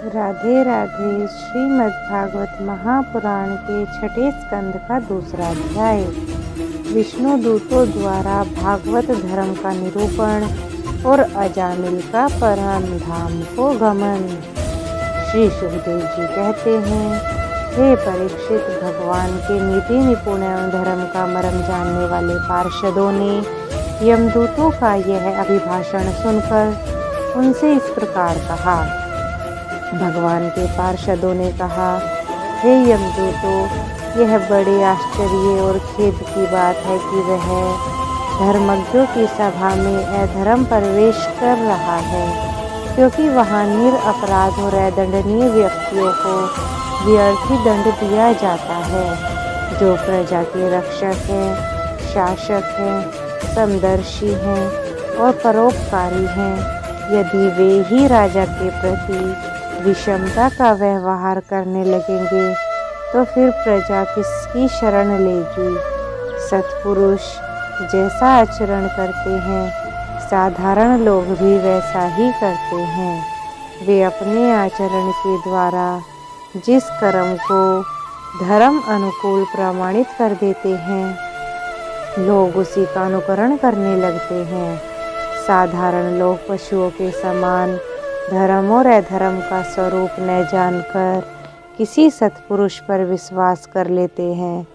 राधे राधे। श्रीमद् भागवत महापुराण के छठे स्कंद का दूसरा अध्याय। विष्णु दूतों द्वारा भागवत धर्म का निरूपण और अजामिल का परम धाम को गमन। श्री सुखदेव जी कहते हैं, हे परीक्षित, भगवान के नीति निपुण एवं धर्म का मर्म जानने वाले पार्षदों ने यमदूतों का यह अभिभाषण सुनकर उनसे इस प्रकार कहा। भगवान के पार्षदों ने कहा, हे यमदूतों, यह बड़े आश्चर्य और खेद की बात है कि वह धर्मज्ञों की सभा में अधर्म प्रवेश कर रहा है, क्योंकि वहाँ निरपराध और अदंडनीय व्यक्तियों को व्यर्थी दंड दिया जाता है। जो प्रजा के रक्षक हैं, शासक हैं, समदर्शी हैं और परोपकारी हैं, यदि वे ही राजा के प्रति विषमता का व्यवहार करने लगेंगे तो फिर प्रजा किसकी शरण लेगी। सत्पुरुष जैसा आचरण करते हैं, साधारण लोग भी वैसा ही करते हैं। वे अपने आचरण के द्वारा जिस कर्म को धर्म अनुकूल प्रमाणित कर देते हैं, लोग उसी का अनुकरण करने लगते हैं। साधारण लोग पशुओं के समान धर्म और अधर्म का स्वरूप न जानकर किसी सत्पुरुष पर विश्वास कर लेते हैं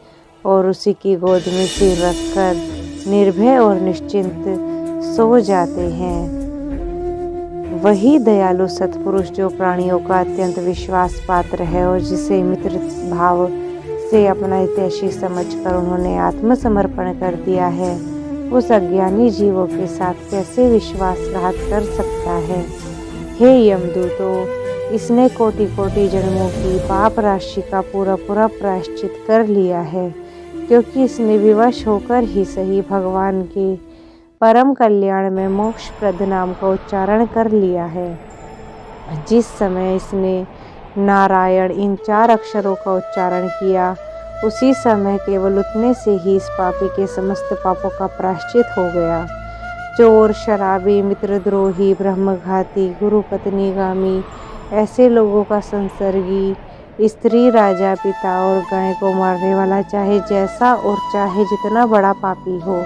और उसी की गोद में सिर रखकर निर्भय और निश्चिंत सो जाते हैं। वही दयालु सत्पुरुष जो प्राणियों का अत्यंत विश्वास पात्र है और जिसे मित्र भाव से अपना हितैषी समझकर उन्होंने आत्मसमर्पण कर दिया है, उस अज्ञानी जीवों के साथ कैसे विश्वासघात कर सकता है। हे यमदूतों, इसने कोटि कोटि जन्मों की पाप राशि का पूरा प्रायश्चित कर लिया है, क्योंकि इसने विवश होकर ही सही भगवान के परम कल्याण में मोक्षप्रद नाम का उच्चारण कर लिया है। जिस समय इसने नारायण इन 4 अक्षरों का उच्चारण किया, उसी समय केवल उतने से ही इस पापी के समस्त पापों का प्रायश्चित हो गया। चोर, शराबी, मित्रद्रोही, ब्रह्मघाती, गुरु पत्नीगामी, ऐसे लोगों का संसर्गी, स्त्री, राजा, पिता और गाय को मारने वाला, चाहे जैसा और चाहे जितना बड़ा पापी हो,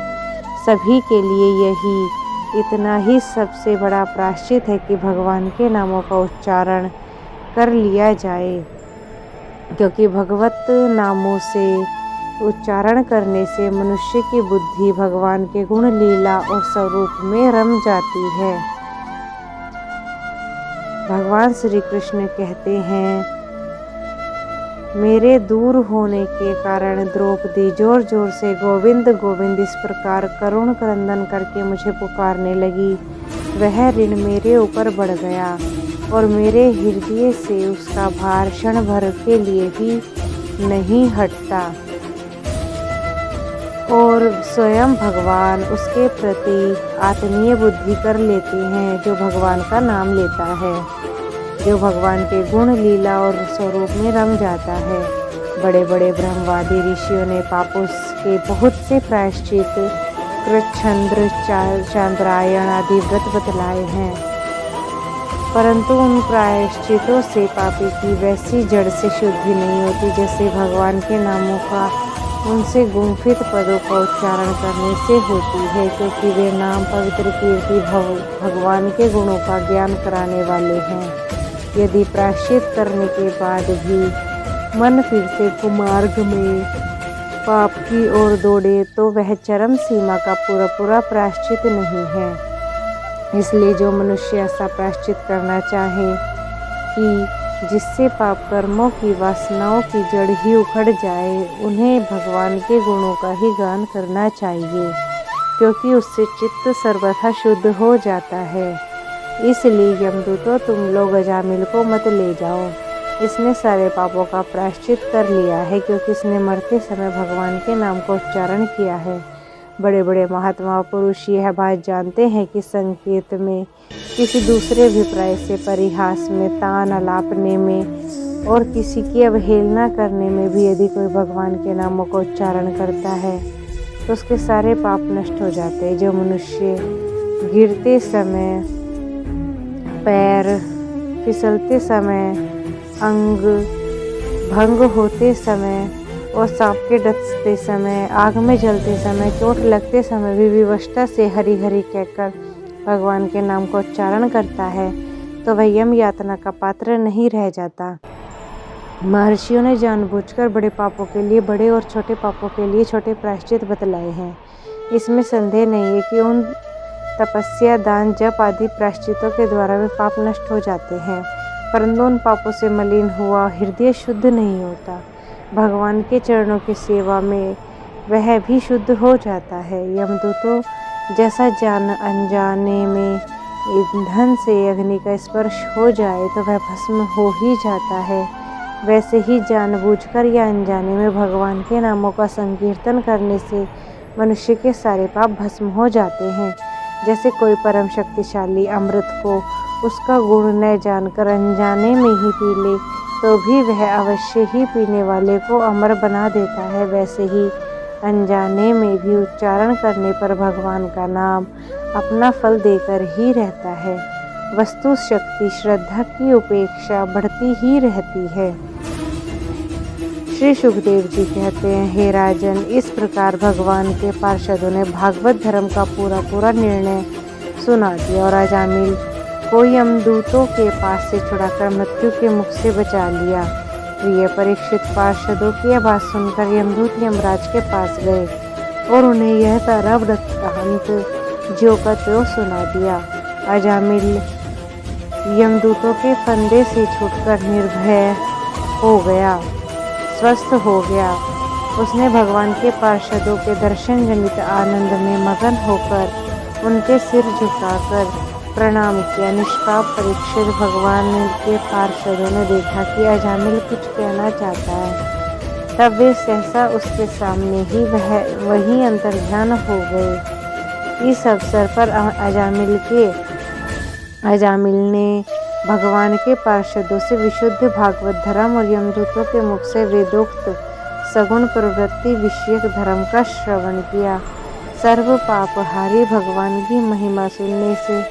सभी के लिए यही इतना ही सबसे बड़ा प्रायश्चित है कि भगवान के नामों का उच्चारण कर लिया जाए, क्योंकि भगवत नामों से उच्चारण करने से मनुष्य की बुद्धि भगवान के गुण, लीला और स्वरूप में रम जाती है। भगवान श्री कृष्ण कहते हैं, मेरे दूर होने के कारण द्रौपदी जोर जोर से गोविंद गोविंद इस प्रकार करुण क्रंदन करके मुझे पुकारने लगी। वह ऋण मेरे ऊपर बढ़ गया और मेरे हृदय से उसका भार क्षण भर के लिए भी नहीं हटता, और स्वयं भगवान उसके प्रति आत्मीय बुद्धि कर लेते हैं। जो भगवान का नाम लेता है, जो भगवान के गुण, लीला और स्वरूप में रम जाता है। बड़े बड़े ब्रह्मवादी ऋषियों ने पापों के बहुत से प्रायश्चित कृच्छ्र, चांद्रायण आदि व्रत बतलाए हैं, परंतु उन प्रायश्चितों से पापी की वैसी जड़ से शुद्धि नहीं होती जैसे भगवान के नामों का उनसे गुम्फित पदों का उच्चारण करने से होती है, क्योंकि वे नाम पवित्र कीर्ति भगवान के गुणों का ज्ञान कराने वाले हैं। यदि प्रायश्चित करने के बाद भी मन फिर से कुमार्ग में पाप की ओर दौड़े तो वह चरम सीमा का पूरा प्रायश्चित नहीं है। इसलिए जो मनुष्य ऐसा प्रायश्चित करना चाहे कि जिससे पाप कर्मों की वासनाओं की जड़ ही उखड़ जाए, उन्हें भगवान के गुणों का ही गान करना चाहिए, क्योंकि उससे चित्त सर्वथा शुद्ध हो जाता है। इसलिए यमदूतों, तुम लोग अजामिल को मत ले जाओ। इसने सारे पापों का प्रायश्चित कर लिया है, क्योंकि इसने मरते समय भगवान के नाम का उच्चारण किया है। बड़े बड़े महात्मा पुरुष यह बात जानते हैं कि संकेत में, किसी दूसरे अभिप्राय से परिहास में, तान अलापने में और किसी की अवहेलना करने में भी यदि कोई भगवान के नामों का उच्चारण करता है तो उसके सारे पाप नष्ट हो जाते हैं। जो मनुष्य गिरते समय पैर फिसलते समय, अंग भंग होते समय और सांप के डसते समय, आग में जलते समय, चोट लगते समय भी विवशता से हरि हरि कहकर भगवान के नाम का उच्चारण करता है तो वह यम यातना का पात्र नहीं रह जाता। महर्षियों ने जानबूझकर बड़े पापों के लिए बड़े और छोटे पापों के लिए छोटे प्रायश्चित बतलाए हैं। इसमें संदेह नहीं है कि उन तपस्या, दान, जप आदि प्रायश्चितों के द्वारा वे पाप नष्ट हो जाते हैं, परंतु उन पापों से मलिन हुआ हृदय शुद्ध नहीं होता। भगवान के चरणों की सेवा में वह भी शुद्ध हो जाता है। यमदूतों जैसा जान अनजाने में ईंधन से अग्नि का स्पर्श हो जाए तो वह भस्म हो ही जाता है, वैसे ही जानबूझकर या अनजाने में भगवान के नामों का संकीर्तन करने से मनुष्य के सारे पाप भस्म हो जाते हैं। जैसे कोई परम शक्तिशाली अमृत को उसका गुण न जानकर अनजाने में ही पी ले तो भी वह अवश्य ही पीने वाले को अमर बना देता है, वैसे ही अनजाने में भी उच्चारण करने पर भगवान का नाम अपना फल देकर ही रहता है। वस्तु शक्ति श्रद्धा की उपेक्षा बढ़ती ही रहती है। श्री सुखदेव जी कहते हैं, हे राजन, इस प्रकार भगवान के पार्षदों ने भागवत धर्म का पूरा निर्णय सुना दिया और अजामिल को यमदूतों के पास से छुड़ाकर मृत्यु के मुख से बचा लिया। प्रिय परीक्षित, पार्षदों की आवाज़ सुनकर यमदूत यमराज के पास गए और उन्हें यह सारा वृत्तांत ज्यों का त्यों सुना दिया। अजामिल यमदूतों के फंदे से छूटकर निर्भय हो गया, स्वस्थ हो गया। उसने भगवान के पार्षदों के दर्शन जनित आनंद में मगन होकर उनके सिर झुकाकर प्रणाम किया। निष्पाप परीक्षित, भगवान के पार्षदों ने देखा कि अजामिल कुछ कहना चाहता है, तब वे सहसा उसके सामने ही वहीं अंतर्ध्यान हो गए। इस अवसर पर अजामिल ने भगवान के पार्षदों से विशुद्ध भागवत धर्म और यमदूतों के मुख से वेदोक्त सगुण प्रवृत्ति विषयक धर्म का श्रवण किया। सर्व पापहारी भगवान की महिमा सुनने से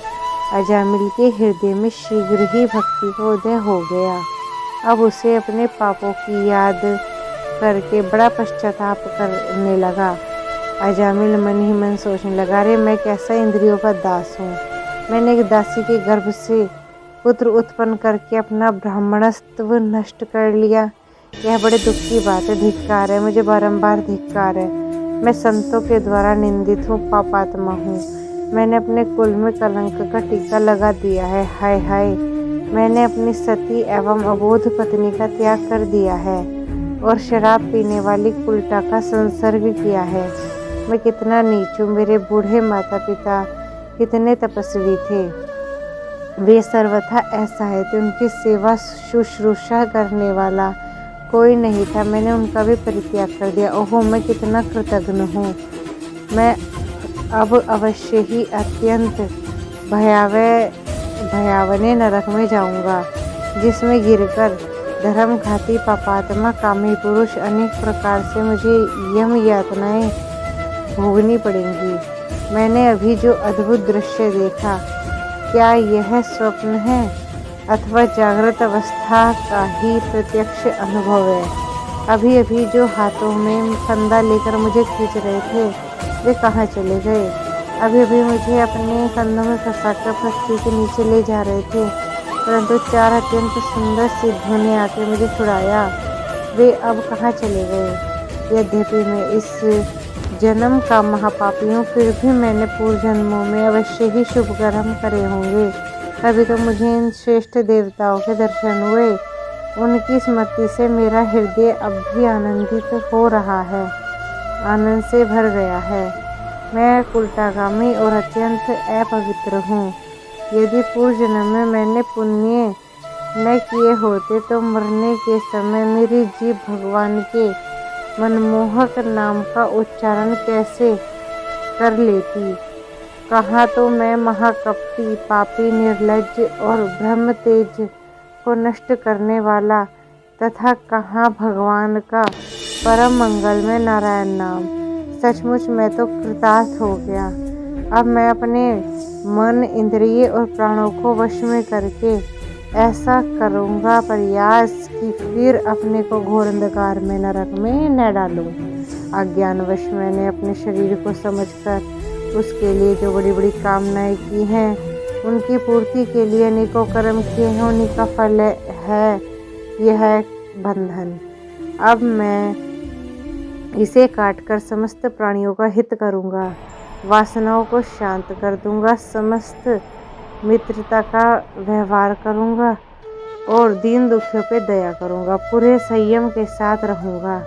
अजामिल के हृदय में शीघ्र ही भक्ति का उदय हो गया। अब उसे अपने पापों की याद करके बड़ा पश्चाताप करने लगा। अजामिल मन ही मन सोचने लगा, अरे मैं कैसा इंद्रियों का दास हूँ। मैंने एक दासी के गर्भ से पुत्र उत्पन्न करके अपना ब्राह्मणत्व नष्ट कर लिया। यह बड़े दुख की बात है। धिक्कार है, मुझे बारंबार धिक्कार है। मैं संतों के द्वारा निंदित हूँ, पापात्मा हूँ। मैंने अपने कुल में कलंक का टीका लगा दिया है। हाय हाय, मैंने अपनी सती एवं अबोध पत्नी का त्याग कर दिया है और शराब पीने वाली कुलटा का संसर्ग किया है। मैं कितना नीच हूँ। मेरे बूढ़े माता पिता कितने तपस्वी थे, वे सर्वथा असहाय थे, उनकी सेवा शुश्रूषा करने वाला कोई नहीं था। मैंने उनका भी परित्याग कर दिया। ओहो, मैं कितना कृतज्ञ हूँ। मैं अब अवश्य ही अत्यंत भयावने नरक में जाऊंगा, जिसमें गिरकर धर्मघाती पापात्मा कामी पुरुष अनेक प्रकार से मुझे यम यातनाएं भोगनी पड़ेंगी। मैंने अभी जो अद्भुत दृश्य देखा, क्या यह स्वप्न है अथवा जागृत अवस्था का ही प्रत्यक्ष अनुभव है? अभी अभी जो हाथों में फंदा लेकर मुझे खींच रहे थे, वे कहाँ चले गए? अभी अभी मुझे अपने कंधों में फंसाकर पृथ्वी के नीचे ले जा रहे थे, परंतु चार अत्यंत सुंदर सिद्धों ने आके मुझे छुड़ाया। वे अब कहाँ चले गए? यद्यपि मैं इस जन्म का महापापी हूँ, फिर भी मैंने पूर्व जन्मों में अवश्य ही शुभ कर्म करे होंगे, तभी तो मुझे इन श्रेष्ठ देवताओं के दर्शन हुए। उनकी स्मृति से मेरा हृदय अब भी आनंदित हो रहा है, आनंद से भर गया है। मैं कुलटागामी और अत्यंत अपवित्र हूँ। यदि पूर्व जन्म में मैंने पुण्य न किए होते तो मरने के समय मेरी जीभ भगवान के मनमोहक नाम का उच्चारण कैसे कर लेती। कहाँ तो मैं महाकपटी, पापी, निर्लज्ज और ब्रह्म तेज को नष्ट करने वाला, तथा कहाँ भगवान का परम मंगल में नारायण नाम। सचमुच मैं तो कृतार्थ हो गया। अब मैं अपने मन, इंद्रिय और प्राणों को वश में करके ऐसा करूँगा प्रयास कि फिर अपने को घोर अंधकार में नरक में न डालूं। अज्ञानवश मैंने अपने शरीर को समझकर उसके लिए जो बड़ी बड़ी कामनाएं की हैं, उनकी पूर्ति के लिए अनेकों कर्म किए हैं, उन्हीं का फल है यह बंधन। अब मैं इसे काटकर समस्त प्राणियों का हित करूँगा, वासनाओं को शांत कर दूँगा, समस्त मित्रता का व्यवहार करूँगा और दीन दुखियों पे दया करूँगा, पूरे संयम के साथ रहूँगा।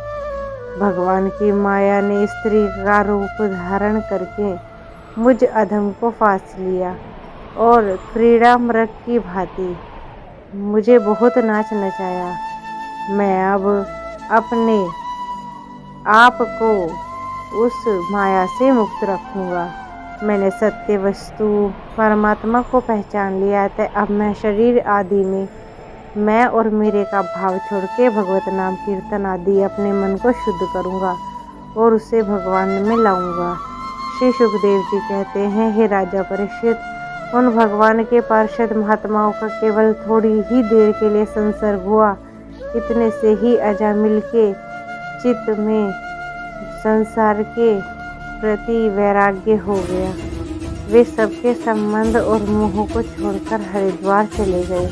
भगवान की माया ने स्त्री का रूप धारण करके मुझ अधम को फांस लिया और क्रीड़ा मृग की भांति मुझे बहुत नाच नचाया। मैं अब अपने आप को उस माया से मुक्त रखूँगा। मैंने सत्य वस्तु परमात्मा को पहचान लिया है। अब मैं शरीर आदि में मैं और मेरे का भाव छोड़ के भगवत नाम कीर्तन आदि अपने मन को शुद्ध करूँगा और उसे भगवान में लाऊंगा। श्री सुखदेव जी कहते हैं, हे राजा परीक्षित, उन भगवान के पार्षद महात्माओं का केवल थोड़ी ही देर के लिए संसर्ग हुआ, इतने से ही अजामिल के चित्त में संसार के प्रति वैराग्य हो गया। वे सबके संबंध और मोह को छोड़कर हरिद्वार चले गए।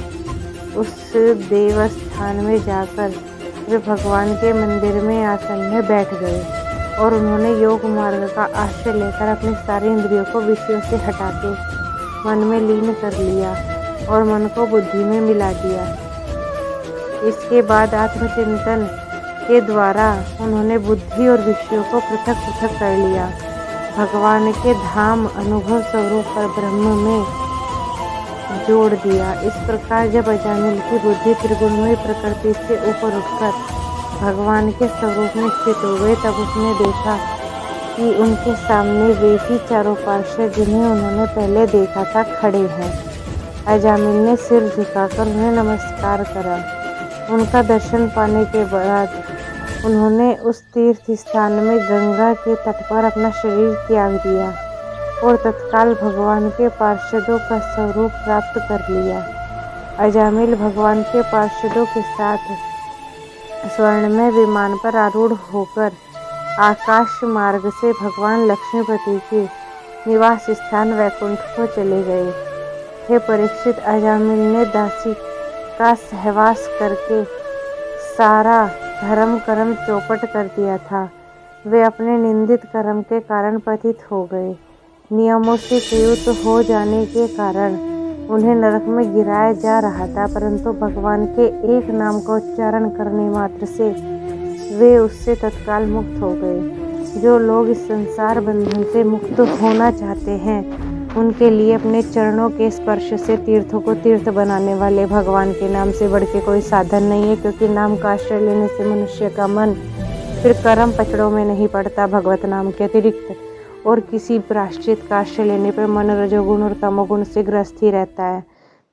उस देवस्थान में जाकर वे भगवान के मंदिर में आसन में बैठ गए और उन्होंने योग मार्ग का आश्रय लेकर अपनी सारी इंद्रियों को विषयों से हटा के मन में लीन कर लिया और मन को बुद्धि में मिला दिया। इसके बाद आत्मचिंतन के द्वारा उन्होंने बुद्धि और विषयों को पृथक पृथक कर लिया। भगवान के धाम अनुभव स्वरूप पर ब्रह्म में जोड़ दिया। इस प्रकार जब अजामिल की बुद्धि त्रिगुणमयी प्रकृति से ऊपर उठकर भगवान के स्वरूप में स्थित हो गई, तब उसने देखा कि उनके सामने वे ही चारों पार्षद जिन्हें उन्होंने पहले देखा था खड़े हैं। अजामिल ने सिर झुकाकर उन्हें नमस्कार करा। उनका दर्शन पाने के बाद उन्होंने उस तीर्थ स्थान में गंगा के तट पर अपना शरीर त्याग दिया और तत्काल भगवान के पार्षदों का स्वरूप प्राप्त कर लिया। अजामिल भगवान के पार्षदों के साथ स्वर्णमय विमान पर आरूढ़ होकर आकाश मार्ग से भगवान लक्ष्मीपति के निवास स्थान वैकुंठ को चले गए। हे परीक्षित, अजामिल ने दासी का सहवास करके सारा धर्म कर्म चौपट कर दिया था। वे अपने निंदित कर्म के कारण पतित हो गए। नियमों से च्युत हो जाने के कारण उन्हें नरक में गिराया जा रहा था, परंतु भगवान के एक नाम का उच्चारण करने मात्र से वे उससे तत्काल मुक्त हो गए। जो लोग इस संसार बंधन से मुक्त होना चाहते हैं, उनके लिए अपने चरणों के स्पर्श से तीर्थों को तीर्थ बनाने वाले भगवान के नाम से बढ़ के कोई साधन नहीं है, क्योंकि नाम का आश्रय लेने से मनुष्य का मन फिर कर्म पचड़ों में नहीं पड़ता। भगवत नाम के अतिरिक्त और किसी प्रायश्चित का आश्रय लेने पर मन रजोगुण और तमोगुण से ग्रस्त ही रहता है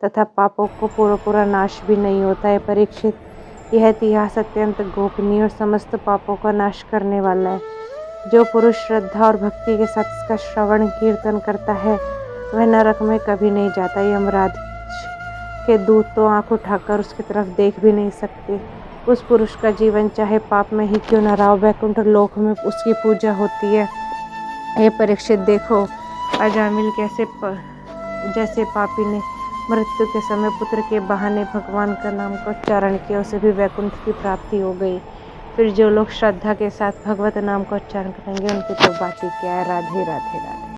तथा पापों को पूरा नाश भी नहीं होता है। परीक्षित, यह इतिहास अत्यंत गोपनीय और समस्त पापों का नाश करने वाला है। जो पुरुष श्रद्धा और भक्ति के साथ इसका श्रवण कीर्तन करता है, वह नरक में कभी नहीं जाता। यमराज के दूत तो आंख उठाकर उसकी तरफ देख भी नहीं सकते। उस पुरुष का जीवन चाहे पाप में ही क्यों न रहा हो, वैकुंठ लोक में उसकी पूजा होती है। हे परीक्षित, देखो अजामिल जैसे पापी ने मृत्यु के समय पुत्र के बहाने भगवान का नाम का उच्चारण किया, उसे भी वैकुंठ की प्राप्ति हो गई। फिर जो लोग श्रद्धा के साथ भगवत नाम का उच्चारण करेंगे, उनकी तो बात ही क्या है। राधे राधे राधे।